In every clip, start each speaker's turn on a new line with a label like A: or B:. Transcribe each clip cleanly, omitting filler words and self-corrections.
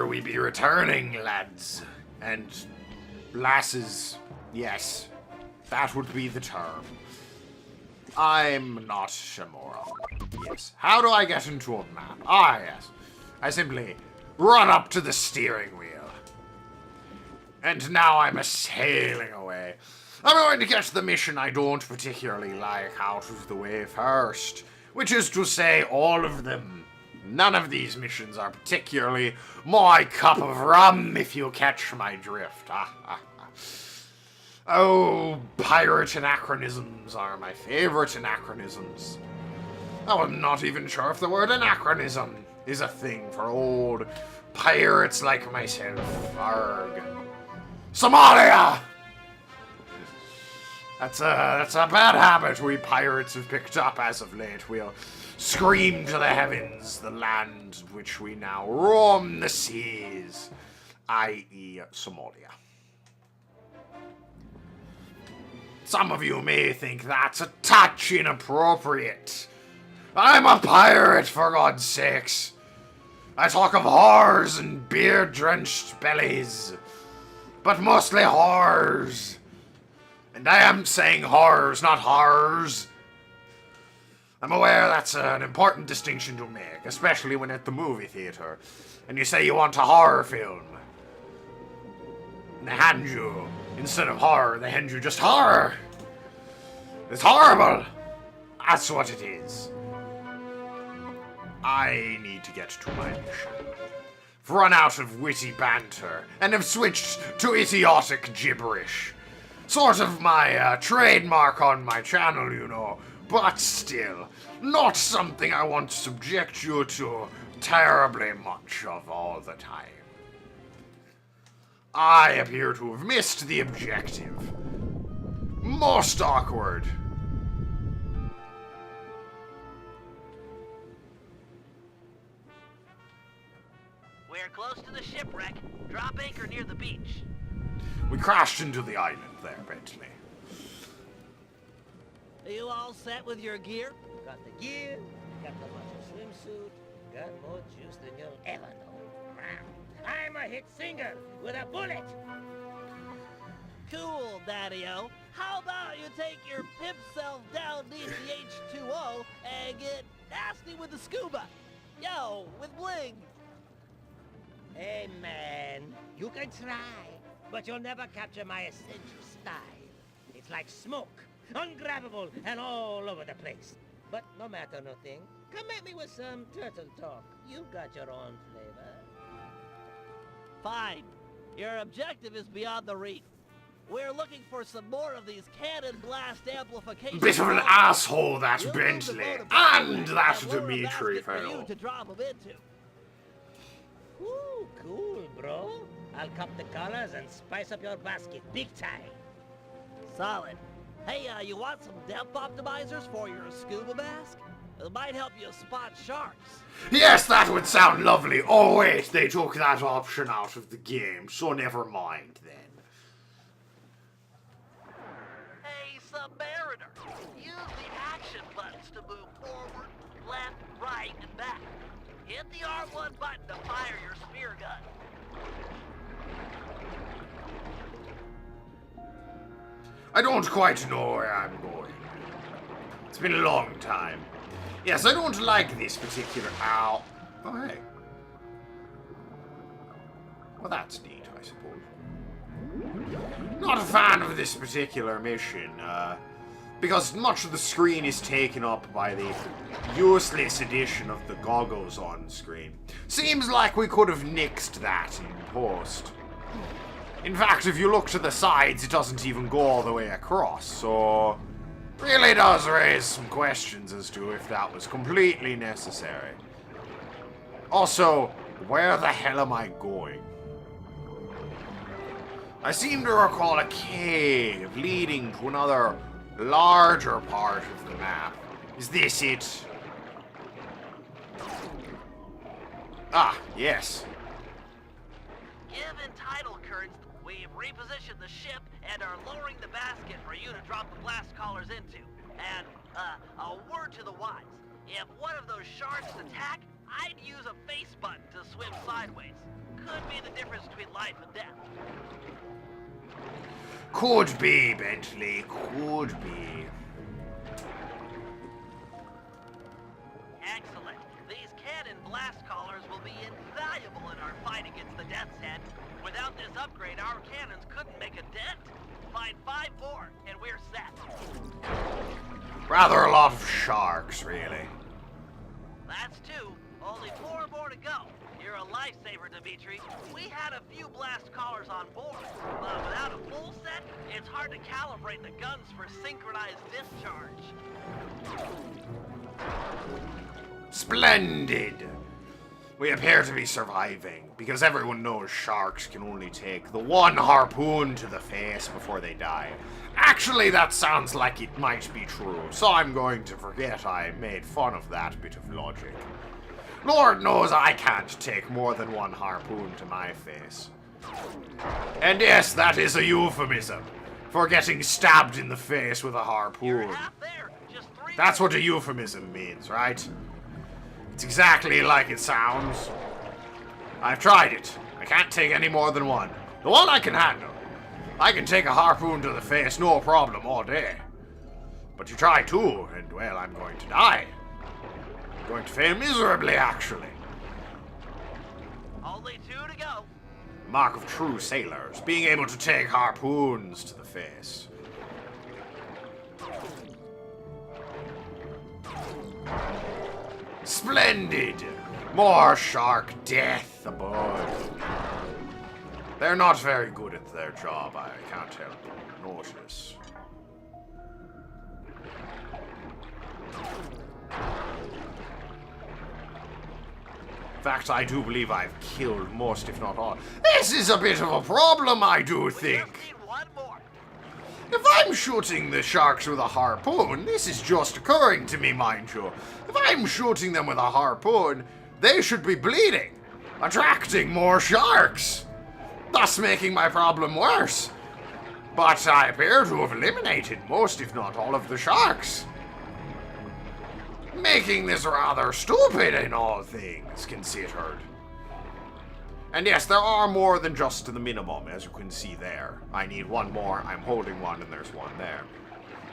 A: We be returning, lads. And lasses. Yes, that would be the term. I'm not Shamora. Yes. How do I get into a map? Ah, yes. I simply run up to the steering wheel. And now I'm a-sailing away. I'm going to get the mission I don't particularly like out of the way first. Which is to say, all of them. None of these missions are particularly my cup of rum, if you catch my drift. Oh, pirate anachronisms are my favorite anachronisms. Oh, I'm not even sure if the word anachronism is a thing for old pirates like myself. Arg. Somalia! That's a bad habit we pirates have picked up as of late. We'll scream to the heavens, the land which we now roam the seas, i.e. Somalia. Some of you may think that's a touch inappropriate. I'm a pirate, for God's sakes. I talk of whores and beer-drenched bellies, but mostly whores. And I am saying whores, not horrors. I'm aware that's an important distinction to make, especially when at the movie theater, and you say you want a horror film. And they hand you, instead of horror, they hand you just horror. It's horrible. That's what it is. I need to get to my mission. I've run out of witty banter, and have switched to idiotic gibberish. Sort of my trademark on my channel, you know, but still, not something I want to subject you to terribly much of all the time. I appear to have missed the objective. Most awkward.
B: We're close to the shipwreck. Drop anchor near the beach.
A: We crashed into the island there, Bentley.
B: Are you all set with your gear?
C: Got the gear, got the muscle swimsuit, got more juice than you'll ever know. I'm a hit singer with a bullet.
B: Cool, Daddy-O. How about you take your pimp self down neath the H2O and get nasty with the scuba? Yo, with bling.
C: Hey, man, you can try, but you'll never capture my essential style. It's like smoke, ungrabbable and all over the place. But no matter nothing, come at me with some turtle talk. You got your own flavor.
B: Fine. Your objective is beyond the reef. We're looking for some more of these cannon blast amplification.
A: Bit of an asshole, that Bentley, and that Dimitri
B: for you
A: fellow.
B: to drop them into.
C: Ooh, cool, bro. I'll cop the colors and spice up your basket big time.
B: Solid. Hey, you want some depth optimizers for your scuba mask? It might help you spot sharks.
A: Yes, that would sound lovely. Oh wait, they took that option out of the game, so never mind then.
B: Hey, Submariner, use the action buttons to move forward, left, right, and back. Hit the R1 button to fire your spear gun.
A: I don't quite know where I'm going. It's been a long time. Yes, I don't like this particular... Ow. Oh, hey. Well, that's neat, I suppose. Not a fan of this particular mission, because much of the screen is taken up by the useless addition of the goggles on screen. Seems like we could have nixed that in post. In fact, if you look to the sides, it doesn't even go all the way across, so... really does raise some questions as to if that was completely necessary. Also, where the hell am I going? I seem to recall a cave leading to another larger part of the map. Is this it? Ah, yes.
B: Given tidal currents, we've repositioned the ship and are lowering the basket for you to drop the blast collars into. And, a word to the wise. If one of those sharks attack, I'd use a face button to swim sideways. Could be the difference between life and death.
A: Could be, Bentley. Could be.
B: Excellent. These cannon blast collars will be invaluable in our fight against the Death's Head. Without this upgrade, our cannons couldn't make a dent. Find 5 more, and we're set.
A: Rather a lot of sharks, really.
B: That's 2. Only 4 more to go. You're a lifesaver, Dimitri. We had a few blast collars on board, but without a full set, it's hard to calibrate the guns for synchronized discharge.
A: Splendid! We appear to be surviving, because everyone knows sharks can only take the one harpoon to the face before they die. Actually, that sounds like it might be true, so I'm going to forget I made fun of that bit of logic. Lord knows I can't take more than one harpoon to my face. And yes, that is a euphemism for getting stabbed in the face with a harpoon.
B: You're half there. Just 3
A: That's what a euphemism means, right? It's exactly like it sounds. I've tried it. I can't take any more than one. The one I can handle. I can take a harpoon to the face, no problem, all day. But you try 2, and well, I'm going to die. I'm going to fail miserably, actually.
B: Only 2 to go.
A: Mark of true sailors, being able to take harpoons to the face. Splendid! More shark death above. They're not very good at their job, I can't help but notice. In fact, I do believe I've killed most, if not all. This is a bit of a problem, I do think.
B: Just need 1 more.
A: If I'm shooting the sharks with a harpoon, this is just occurring to me, mind you. If I'm shooting them with a harpoon, they should be bleeding, attracting more sharks, thus making my problem worse. But I appear to have eliminated most, if not all, of the sharks, making this rather stupid in all things considered. And yes, there are more than just the minimum, as you can see there. I need 1 more, I'm holding 1, and there's 1 there.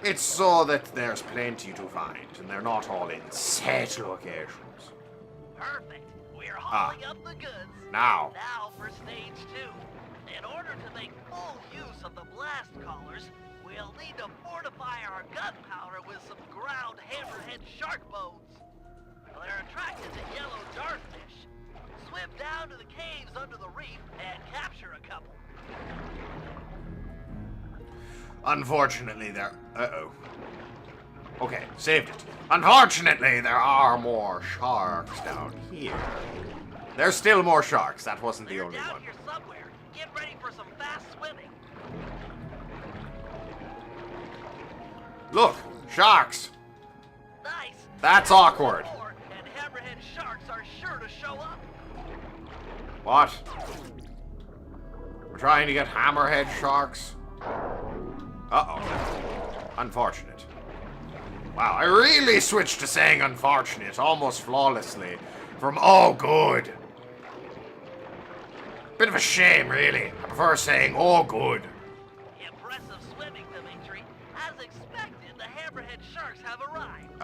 A: It's so that there's plenty to find, and they're not all in set locations.
B: Perfect. We're hauling up the goods.
A: Now
B: for stage 2. In order to make full use of the blast collars, we'll need to fortify our gunpowder with some ground hammerhead shark bones. They're attracted to yellow darfish. Swim down to the caves under the reef and capture a couple.
A: Unfortunately, there... Uh-oh. Okay, saved it. Unfortunately, there are more sharks down here. There's still more sharks. That wasn't the
B: They're
A: only
B: down
A: one.
B: here somewhere. Get ready for some fast swimming.
A: Look, sharks.
B: Nice.
A: That's awkward.
B: More, and hammerhead sharks are sure to show up.
A: What? We're trying to get hammerhead sharks? Uh-oh. Unfortunate. Wow, I really switched to saying unfortunate almost flawlessly from oh good. Bit of a shame, really. I prefer saying oh good.
B: Impressive swimming, Dimitri. As expected, the hammerhead sharks have arrived.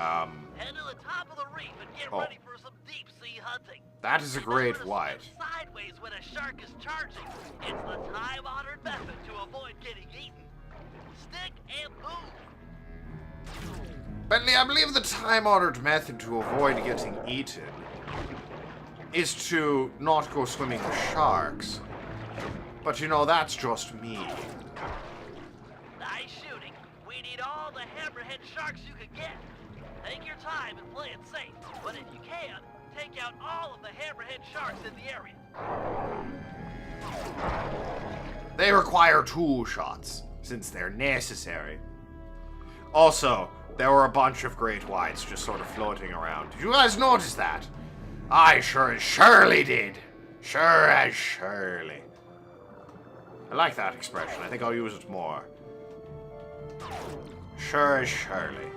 B: Head to the top of the reef and get ready for some deep-sea hunting.
A: That is a great
B: Remember to
A: white.
B: swim sideways when a shark is charging. It's the time-honored method to avoid getting eaten. Stick and move.
A: Bentley, I believe the time-honored method to avoid getting eaten is to not go swimming with sharks. But you know, that's just me.
B: Nice shooting. We need all the hammerhead sharks you can get. Take your time and play it safe. But if you can, take out all of the hammerhead sharks in the area.
A: They require 2 shots, since they're necessary. Also, there were a bunch of great whites just sort of floating around. Did you guys notice that? I sure as surely did. Sure as surely. I like that expression. I think I'll use it more. Sure as surely.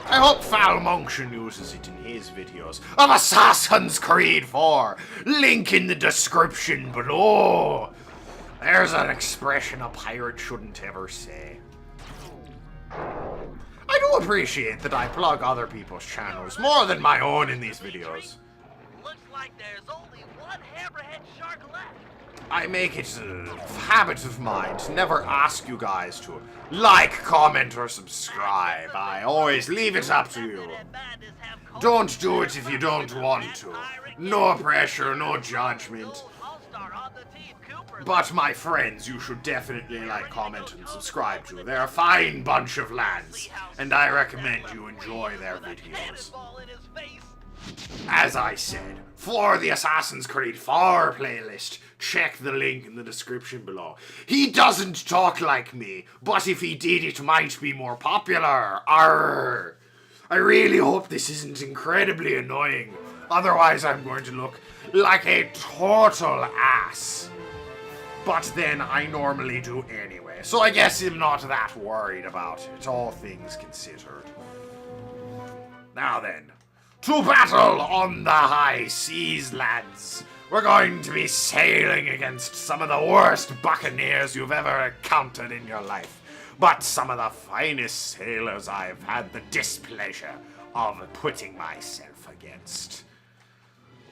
A: I hope Falmonction uses it in his videos of Assassin's Creed 4. Link in the description below. There's an expression a pirate shouldn't ever say. I do appreciate that I plug other people's channels more than my own in these videos.
B: Looks like there's only one hammerhead shark left.
A: I make it a habit of mine to never ask you guys to like, comment, or subscribe. I always leave it up to you. Don't do it if you don't want to. No pressure, no judgment. But my friends, you should definitely like, comment, and subscribe to. They're a fine bunch of lads, and I recommend you enjoy their videos. As I said, for the Assassin's Creed 4 playlist, check the link in the description below. He doesn't talk like me, but if he did, it might be more popular. Arr! I really hope this isn't incredibly annoying. Otherwise, I'm going to look like a total ass. But then I normally do anyway, so I guess I'm not that worried about it, all things considered. Now then, to battle on the high seas, lads. We're going to be sailing against some of the worst buccaneers you've ever encountered in your life, but some of the finest sailors I've had the displeasure of putting myself against.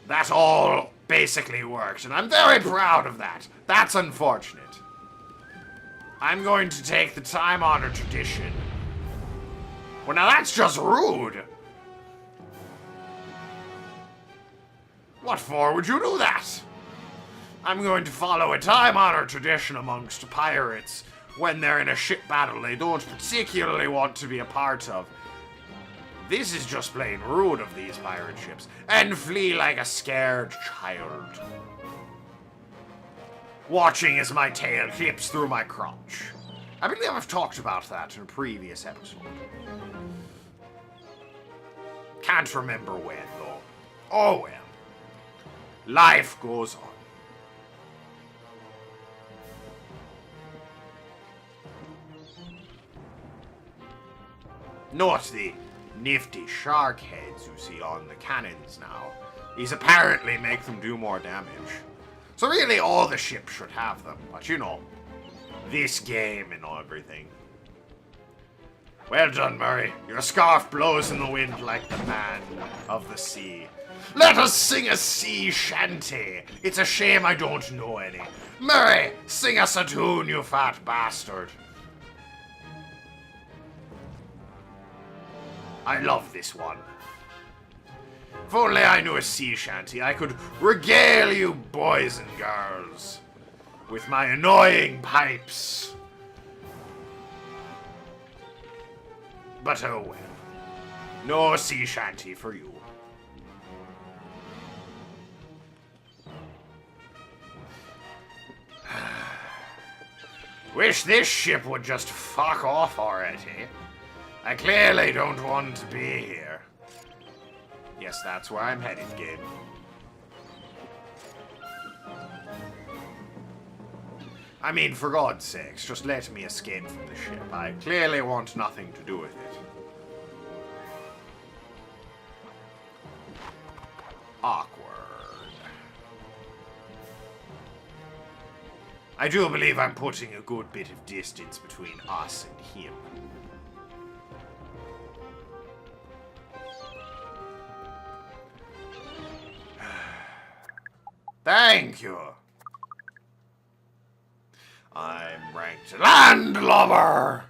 A: That all basically worked, and I'm very proud of that. That's unfortunate. I'm going to take the time-honored tradition. Well, now that's just rude. What for would you do that? I'm going to follow a time-honored tradition amongst pirates when they're in a ship battle they don't particularly want to be a part of. This is just plain rude of these pirate ships, and flee like a scared child. Watching as my tail clips through my crotch. I believe I've talked about that in a previous episode. Can't remember when, though. Oh well. Life goes on. Note the nifty shark heads you see on the cannons now. These apparently make them do more damage. So really all the ships should have them, but you know, this game and everything. Well done, Murray. Your scarf blows in the wind like the man of the sea. Let us sing a sea shanty. It's a shame I don't know any. Murray, sing us a tune, you fat bastard. I love this one. If only I knew a sea shanty, I could regale you boys and girls with my annoying pipes. But oh well. No sea shanty for you. Wish this ship would just fuck off already. I clearly don't want to be here. Yes, that's where I'm headed, game. I mean, for God's sakes, just let me escape from the ship. I clearly want nothing to do with it. Awkward. I do believe I'm putting a good bit of distance between us and him. Thank you. I'm ranked landlubber.